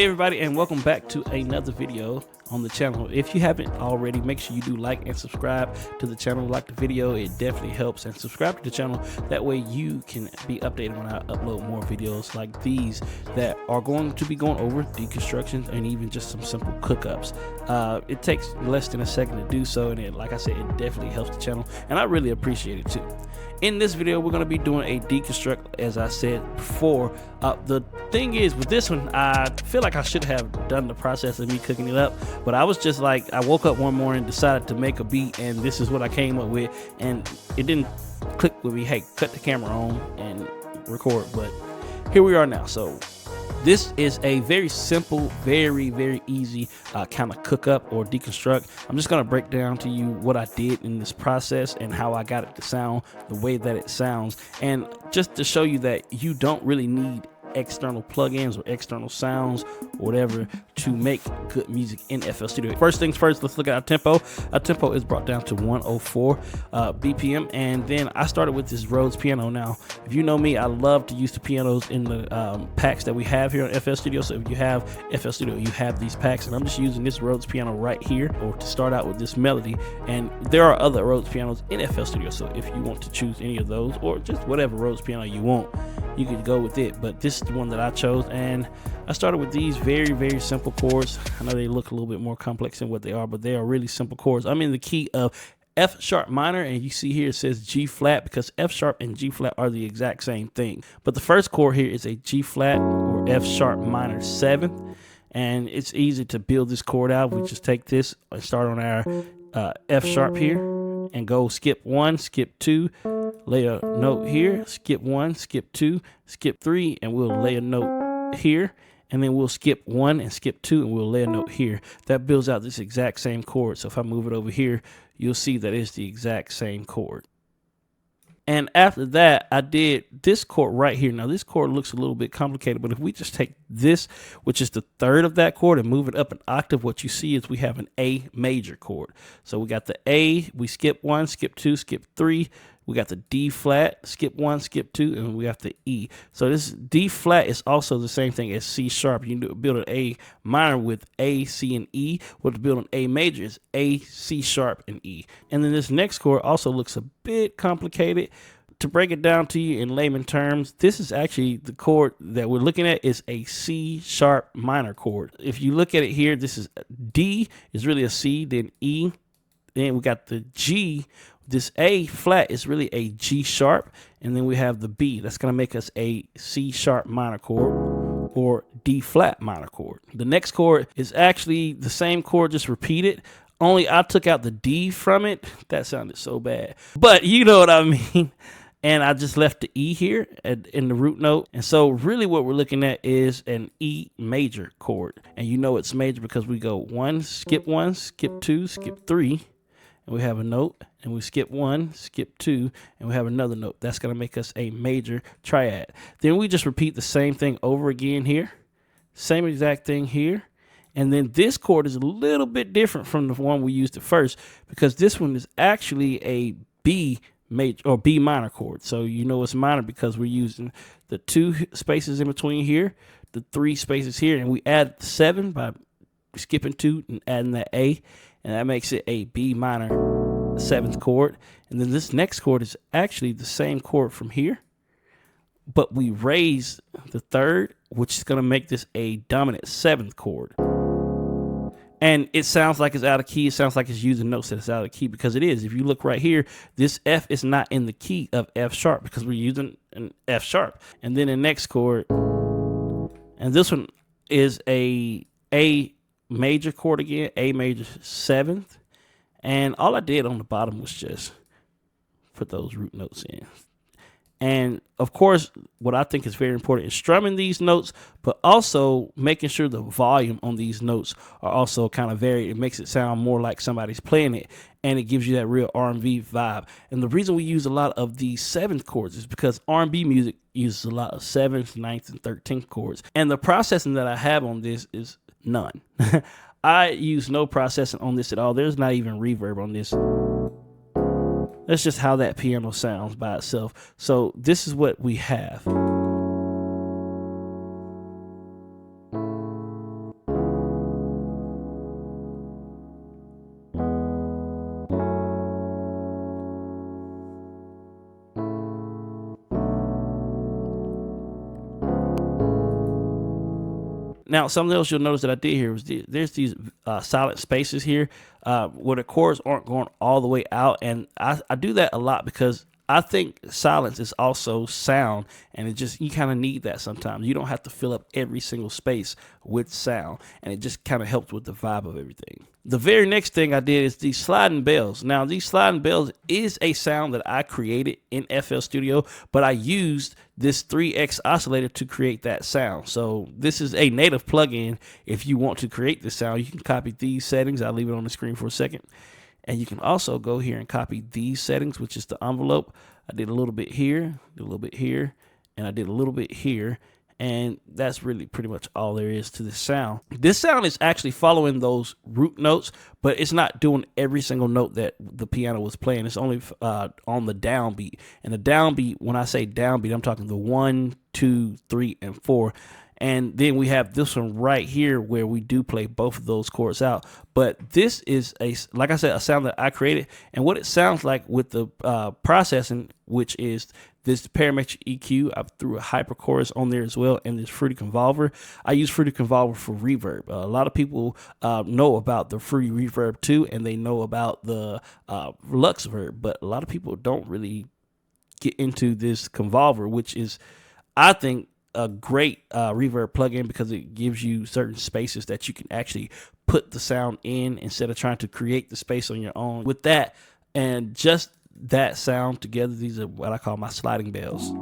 Hey everybody, and welcome back to another video on the channel. If you haven't already, make sure you do like and subscribe to the channel. Like the video, it definitely helps, and subscribe to the channel. That way you can be updated when I upload more videos like these that are going to be going over deconstructions and even just some simple cookups. It takes less than a second to do so, and like I said, it definitely helps the channel, and I really appreciate it too. In this video, we're going to be doing a deconstruct, as I said before. The thing is, with this one, I feel like I should have done the process of me cooking it up, but I was just like, I woke up one morning, decided to make a beat, and this is what I came up with, and it didn't click with me. Hey, cut the camera on and record, but here we are now. So this is a very simple, very easy kind of cook up or deconstruct. I'm just going to break down to you what I did in this process and how I got it to sound the way that it sounds, and just to show you that you don't really need external plugins or external sounds or whatever to make good music in FL Studio. First things first, let's look at our tempo. Our tempo is brought down to 104 BPM, and then I started with this Rhodes piano. Now, if you know me, I love to use the pianos in the packs that we have here on FL Studio. So if you have FL Studio, you have these packs, and I'm just using this Rhodes piano right here, or to start out with this melody. And there are other Rhodes pianos in FL Studio, so if you want to choose any of those or just whatever Rhodes piano you want, you could go with it. But this is the one that I chose, and I started with these very simple chords. I know they look a little bit more complex than what they are, but they are really simple chords. I'm in the key of F sharp minor, and you see here it says G flat because F sharp and G flat are the exact same thing. But the first chord here is a G flat or F sharp minor 7th, and it's easy to build this chord out. We just take this and start on our F sharp here and go skip 1, skip 2, lay a note here, skip 1, skip 2, skip 3, and we'll lay a note here, and then we'll skip 1 and skip 2, and we'll lay a note here. That builds out this exact same chord. So if I move it over here, you'll see that it's the exact same chord. And after that, I did this chord right here. Now, this chord looks a little bit complicated, but if we just take this, which is the third of that chord, and move it up an octave, what you see is we have an A major chord. So we got the A, we skip 1, skip 2, skip 3. We got the D flat, skip 1, skip 2, and we got the E. So this D flat is also the same thing as C sharp. You can build an A minor with A, C, and E. What to build an A major is A, C sharp, and E. And then this next chord also looks a bit complicated. To break it down to you in layman terms, this is actually the chord that we're looking at is a C sharp minor chord. If you look at it here, this is D is really a C, then E, then we got the G. This A flat is really a G sharp, and then we have the B. That's going to make us a C sharp minor chord or D flat minor chord. The next chord is actually the same chord, just repeated, only I took out the D from it. That sounded so bad, but you know what I mean. And I just left the E here in the root note. And so really what we're looking at is an E major chord. And you know it's major because we go 1, skip 2, skip 3. And we have a note, and we skip 1, skip 2, and we have another note. That's going to make us a major triad. Then we just repeat the same thing over again here. Same exact thing here. And then this chord is a little bit different from the one we used at first, because this one is actually a B major or B minor chord. So you know it's minor because we're using the 2 spaces in between here, the 3 spaces here, and we add 7 by skipping 2 and adding that A. And that makes it a B minor 7th chord. And then this next chord is actually the same chord from here, but we raise the 3rd, which is going to make this a dominant 7th chord. And it sounds like it's out of key. It sounds like it's using notes that it's out of key, because it is. If you look right here, this F is not in the key of F sharp because we're using an F sharp. And then the next chord, and this one is a major chord again, A major 7th, and all I did on the bottom was just put those root notes in. And of course, what I think is very important is strumming these notes, but also making sure the volume on these notes are also kind of varied. It makes it sound more like somebody's playing it, and it gives you that real R&B vibe. And the reason we use a lot of these 7th chords is because R&B music uses a lot of 7th, 9th, and 13th chords. And the processing that I have on this is none. I use no processing on this at all. There's not even reverb on this. That's just how that piano sounds by itself. So this is what we have. Now, something else you'll notice that I did here was there's these silent spaces here where the chords aren't going all the way out. And I do that a lot because I think silence is also sound, and it just, you kind of need that sometimes. You don't have to fill up every single space with sound, and it just kind of helps with the vibe of everything. The very next thing I did is these sliding bells. Now, these sliding bells is a sound that I created in FL Studio, but I used this 3X oscillator to create that sound. So this is a native plugin. If you want to create this sound, you can copy these settings. I'll leave it on the screen for a second. And you can also go here and copy these settings, which is the envelope. I did a little bit here, did a little bit here, and I did a little bit here. And that's really pretty much all there is to this sound. This sound is actually following those root notes, but it's not doing every single note that the piano was playing. It's only on the downbeat. And the downbeat, when I say downbeat, I'm talking the 1, 2, 3, and 4. And then we have this one right here where we do play both of those chords out. But this is, like I said, a sound that I created. And what it sounds like with the processing, which is this parametric EQ. I threw a hyper chorus on there as well, and this Fruity Convolver. I use Fruity Convolver for reverb. A lot of people know about the Fruity Reverb too, and they know about the Luxverb. But a lot of people don't really get into this Convolver, which is, I think, a great reverb plugin because it gives you certain spaces that you can actually put the sound in instead of trying to create the space on your own. With that and just that sound together, these are what I call my sliding bells.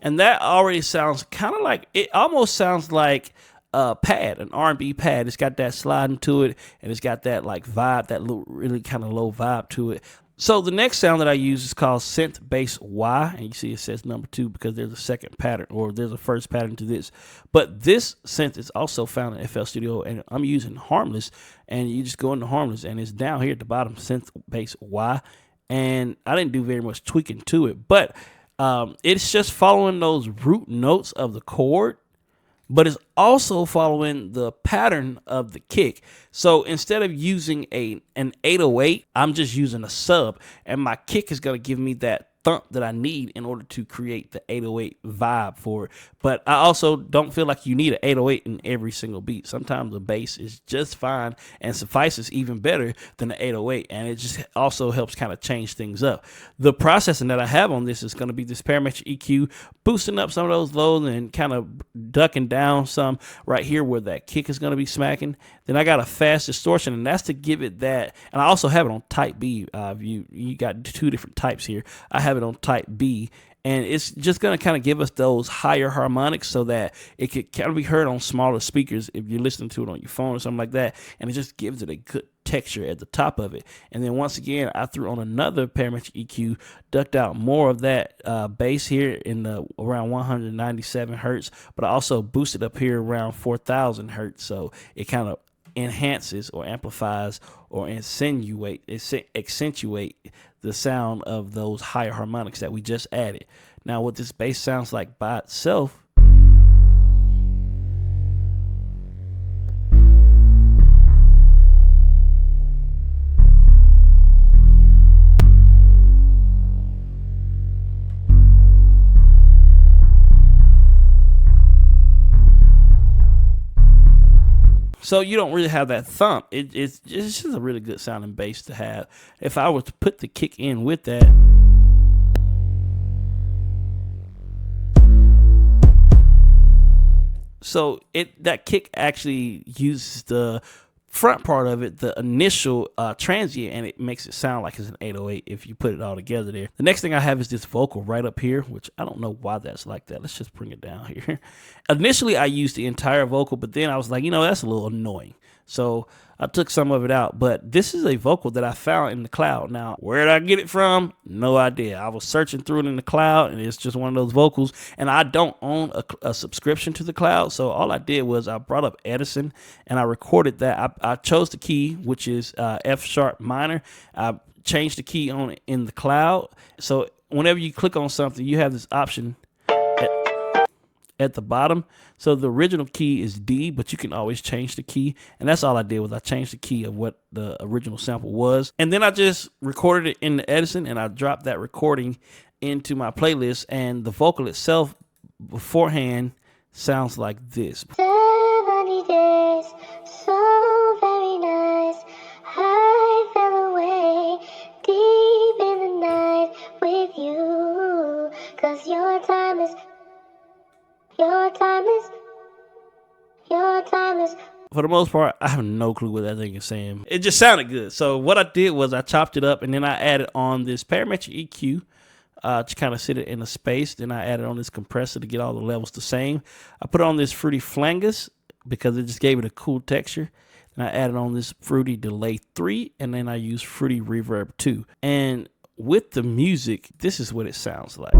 And that already sounds kind of like, it almost sounds like a pad, an R&B pad. It's got that sliding to it, and it's got that like vibe, that little really kind of low vibe to it. So the next sound that I use is called synth bass Y, and you see it says number 2 because there's a second pattern, or there's a first pattern to this. But this synth is also found in FL Studio, and I'm using Harmless, and you just go into Harmless, and it's down here at the bottom, synth bass Y, and I didn't do very much tweaking to it, but it's just following those root notes of the chord, but it's also following the pattern of the kick. So instead of using an 808, I'm just using a sub, and my kick is going to give me that thump that I need in order to create the 808 vibe for it. But I also don't feel like you need an 808 in every single beat. Sometimes the bass is just fine and suffices even better than the 808, and it just also helps kind of change things up. The processing that I have on this is going to be this parametric EQ, boosting up some of those lows and kind of ducking down some right here where that kick is going to be smacking. Then I got a fast distortion, and that's to give it that. And I also have it on type B. You got 2 different types here. I have it on type B, and it's just going to kind of give us those higher harmonics so that it could kind of be heard on smaller speakers if you're listening to it on your phone or something like that, and it just gives it a good texture at the top of it. And then once again, I threw on another parametric EQ, ducked out more of that bass here in the around 197 hertz, but I also boosted up here around 4,000 hertz, so it kind of enhances or amplifies or accentuate the sound of those higher harmonics that we just added. Now, what this bass sounds like by itself, so you don't really have that thump. It's just a really good sounding bass to have. If I were to put the kick in with that, so that kick actually uses the front part of it, the initial transient, and it makes it sound like it's an 808 if you put it all together there. The next thing I have is this vocal right up here, which I don't know why that's like that. Let's just bring it down here. Initially, I used the entire vocal, but then I was like, that's a little annoying. So I took some of it out, but this is a vocal that I found in the cloud. Now, where did I get it from? No idea. I was searching through it in the cloud, and it's just one of those vocals, and I don't own a subscription to the cloud, so all I did was I brought up Edison, and I recorded that. I chose the key, which is F sharp minor. I changed the key on in the cloud, so whenever you click on something, you have this option at the bottom. So the original key is D, but you can always change the key. And that's all I did was I changed the key of what the original sample was. And then I just recorded it in the Edison, and I dropped that recording into my playlist. And the vocal itself beforehand sounds like this. 70 days, so very nice. I fell away deep in the night with you. 'Cause your time is. For the most part, I have no clue what that thing is saying. It just sounded good. So what I did was I chopped it up, and then I added on this parametric EQ to kind of sit it in a space. Then I added on this compressor to get all the levels the same. I put on this fruity flangus because it just gave it a cool texture. And I added on this fruity delay 3, and then I used fruity reverb 2. And with the music, this is what it sounds like.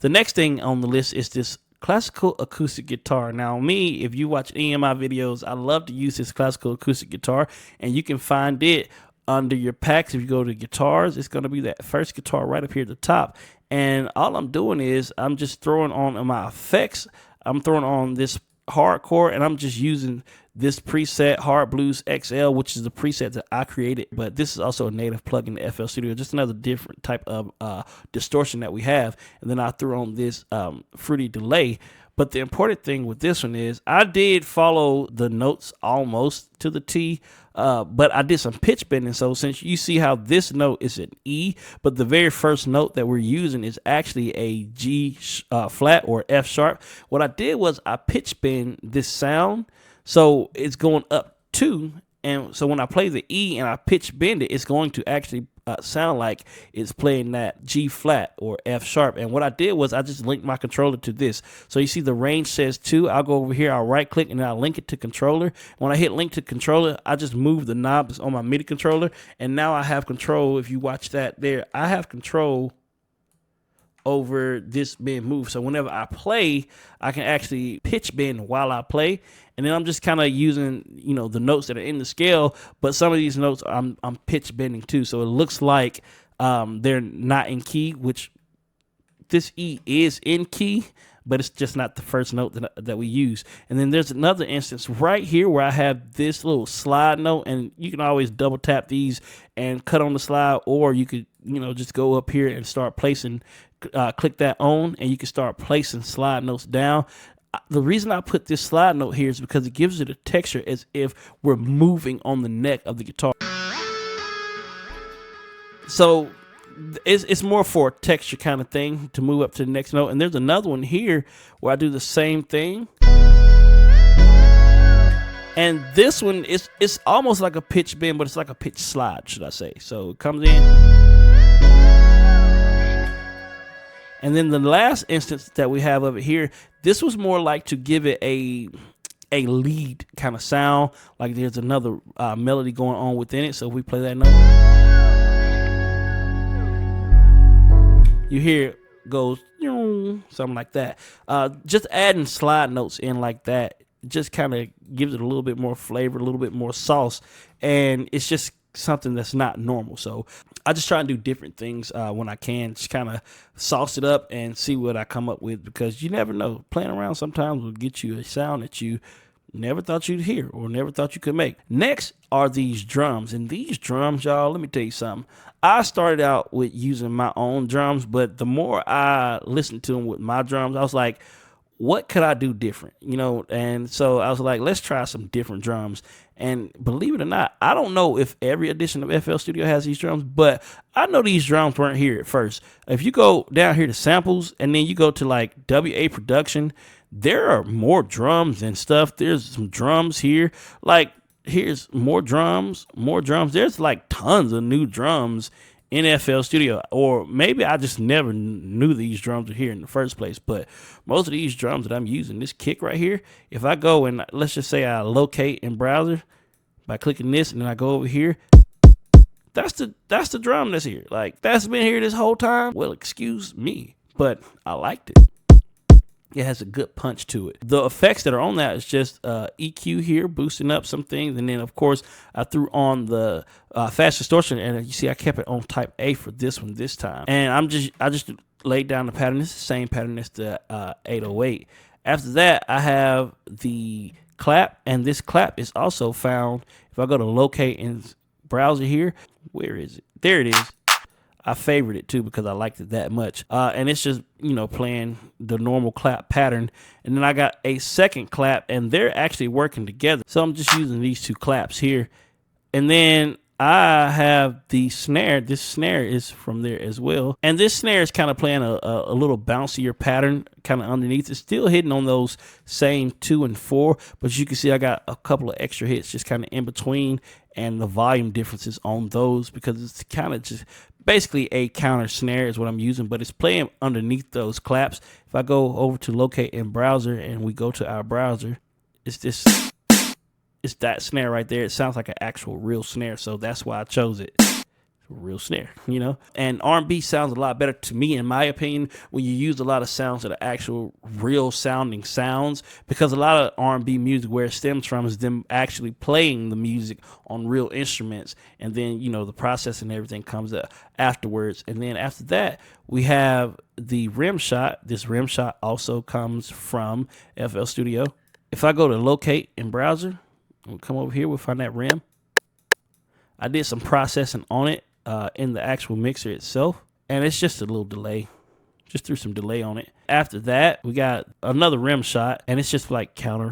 The next thing on the list is this classical acoustic guitar. Now me, if you watch any of my videos, I love to use this classical acoustic guitar, and you can find it under your packs. If you go to guitars, it's going to be that first guitar right up here at the top. And all I'm doing is I'm just throwing on my effects. I'm throwing on this hardcore, and I'm just using this preset Hard Blues XL, which is the preset that I created, but this is also a native plugin to FL Studio, just another different type of distortion that we have. And then I threw on this fruity delay. But the important thing with this one is I did follow the notes almost to the T, but I did some pitch bending. So since you see how this note is an E, but the very first note that we're using is actually a G flat or F sharp, what I did was I pitch bend this sound. So it's going up 2, and so when I play the E and I pitch bend it, it's going to actually sound like it's playing that G flat or F sharp. And what I did was I just linked my controller to this. So you see the range says 2. I'll go over here, I'll right click, and then I'll link it to controller. When I hit link to controller, I just move the knob that's on my MIDI controller, and now I have control. If you watch that there, I have control over this being moved. So whenever I play, I can actually pitch bend while I play. And then I'm just kind of using, you know, the notes that are in the scale, but some of these notes I'm pitch bending too. So it looks like they're not in key, which this E is in key, but it's just not the first note that we use. And then there's another instance right here where I have this little slide note, and you can always double tap these and cut on the slide, or you could, you know, just go up here and start placing, click that on, and you can start placing slide notes down. The reason I put this slide note here is because it gives it a texture as if we're moving on the neck of the guitar. So it's more for a texture kind of thing to move up to the next note. And there's another one here where I do the same thing. And this one it's almost like a pitch bend, but it's like a pitch slide, should I say. So it comes in. And then the last instance that we have of it here, this was more like to give it a lead kind of sound, like there's another melody going on within it. So if we play that note, you hear it goes something like that. Just adding slide notes in like that just kind of gives it a little bit more flavor, a little bit more sauce, and it's just something that's not normal. So I just try and do different things when I can, just kind of sauce it up and see what I come up with, because you never know. Playing around sometimes will get you a sound that you never thought you'd hear or never thought you could make. Next are these drums, and these drums, y'all, let me tell you something. I started out with using my own drums, but the more I listened to them with my drums, I was like, what could I do different? You know, and so I was like, let's try some different drums. And believe it or not, I don't know if every edition of FL Studio has these drums, but I know these drums weren't here at first. If you go down here to samples and then you go to like WA production, there are more drums and stuff. There's some drums here. Like here's more drums. There's like tons of new drums in FL Studio, or maybe I just never knew these drums were here in the first place. But most of these drums that I'm using, this kick right here, if I go and let's just say I locate in browser by clicking this, and then I go over here, that's the drum that's here. Like that's been here this whole time. Well, excuse me, but I liked it. It has a good punch to it. The effects that are on that is just EQ here, boosting up some things. And then, of course, I threw on the fast distortion. And you see I kept it on type A for this one this time. And I just laid down the pattern. It's the same pattern as the 808. After that, I have the clap. And this clap is also found, if I go to locate in browser here, where is it? There it is. I favored it too because I liked it that much. And it's just, you know, playing the normal clap pattern. And then I got a second clap and they're actually working together. So I'm just using these two claps here. And then I have the snare. This snare is from there as well. And this snare is kind of playing a little bouncier pattern kind of underneath. It's still hitting on those same 2 and 4. But you can see I got a couple of extra hits just kind of in between. And the volume differences on those because it's kind of just basically a counter snare is what I'm using, but it's playing underneath those claps. If I go over to locate in browser and we go to our browser, it's that snare right there. It sounds like an actual real snare, so that's why I chose it. Real snare, you know. And R&B sounds a lot better to me, in my opinion, when you use a lot of sounds that are actual real sounding sounds, because a lot of R&B music, where it stems from, is them actually playing the music on real instruments, and then, you know, the process and everything comes up afterwards. And then after that, we have the rim shot. This rim shot also comes from FL Studio. If I go to locate in browser, we'll come over here, we'll find that rim. I did some processing on it in the actual mixer itself, and it's just a little delay. Just threw some delay on it. After that, we got another rim shot, and it's just like counter,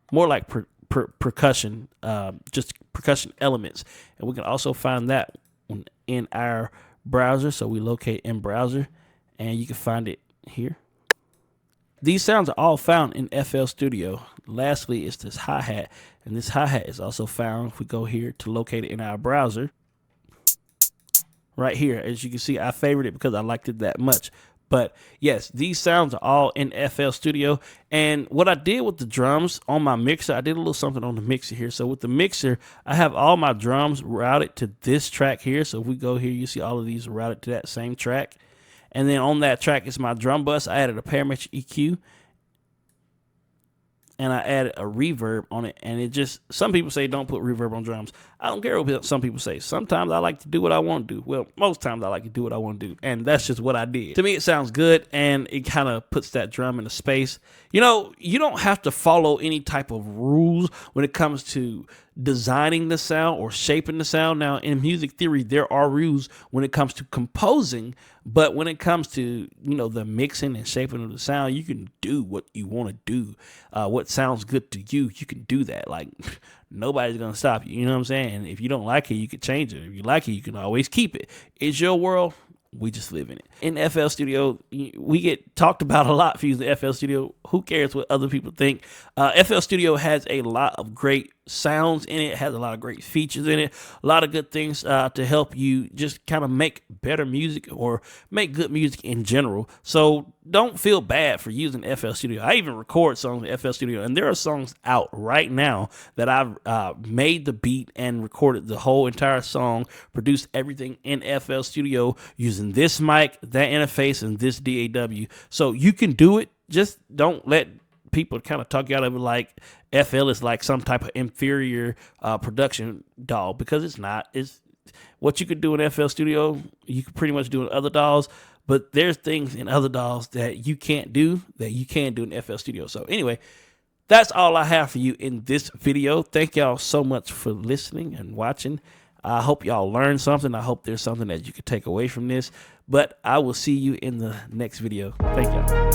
more like percussion, just percussion elements. And we can also find that in our browser. So we locate in browser, and you can find it here. These sounds are all found in FL Studio. Lastly, is this hi-hat, and this hi-hat is also found if we go here to locate it in our browser. Right here, as you can see, I favored it because I liked it that much. But yes, these sounds are all in FL Studio. And what I did with the drums on my mixer, I did a little something on the mixer here. So with the mixer, I have all my drums routed to this track here. So if we go here, you see all of these routed to that same track. And then on that track is my drum bus. I added a parametric EQ. And I added a reverb on it. And it just, some people say don't put reverb on drums. I don't care what some people say. Sometimes I like to do what I want to do. Well, most times I like to do what I want to do. And that's just what I did. To me, it sounds good. And it kind of puts that drum in a space. You know, you don't have to follow any type of rules when it comes to designing the sound or shaping the sound. Now, in music theory, there are rules when it comes to composing. But when it comes to, you know, the mixing and shaping of the sound, you can do what you want to do. What sounds good to you, you can do that. Like, nobody's going to stop you. You know what I'm saying? And if you don't like it, you can change it. If you like it, you can always keep it. It's your world. We just live in it. In FL Studio, we get talked about a lot for using FL Studio. Who cares what other people think? FL Studio has a lot of great sounds in it, has a lot of great features in it, a lot of good things to help you just kind of make better music or make good music in general. So don't feel bad for using FL Studio. I even record songs in FL Studio, and there are songs out right now that I've made the beat and recorded the whole entire song, produced everything in FL Studio using this mic, that interface, and this DAW. So you can do it. Just don't let people kind of talk you out of it like FL is like some type of inferior production DAW, because it's not. It's what you could do in FL Studio, you can pretty much do in other DAWs, but there's things in other DAWs that you can't do that you can do in FL Studio. So anyway, that's all I have for you in this video. Thank y'all so much for listening and watching. I hope y'all learned something. I hope there's something that you could take away from this. But I will see you in the next video. Thank y'all.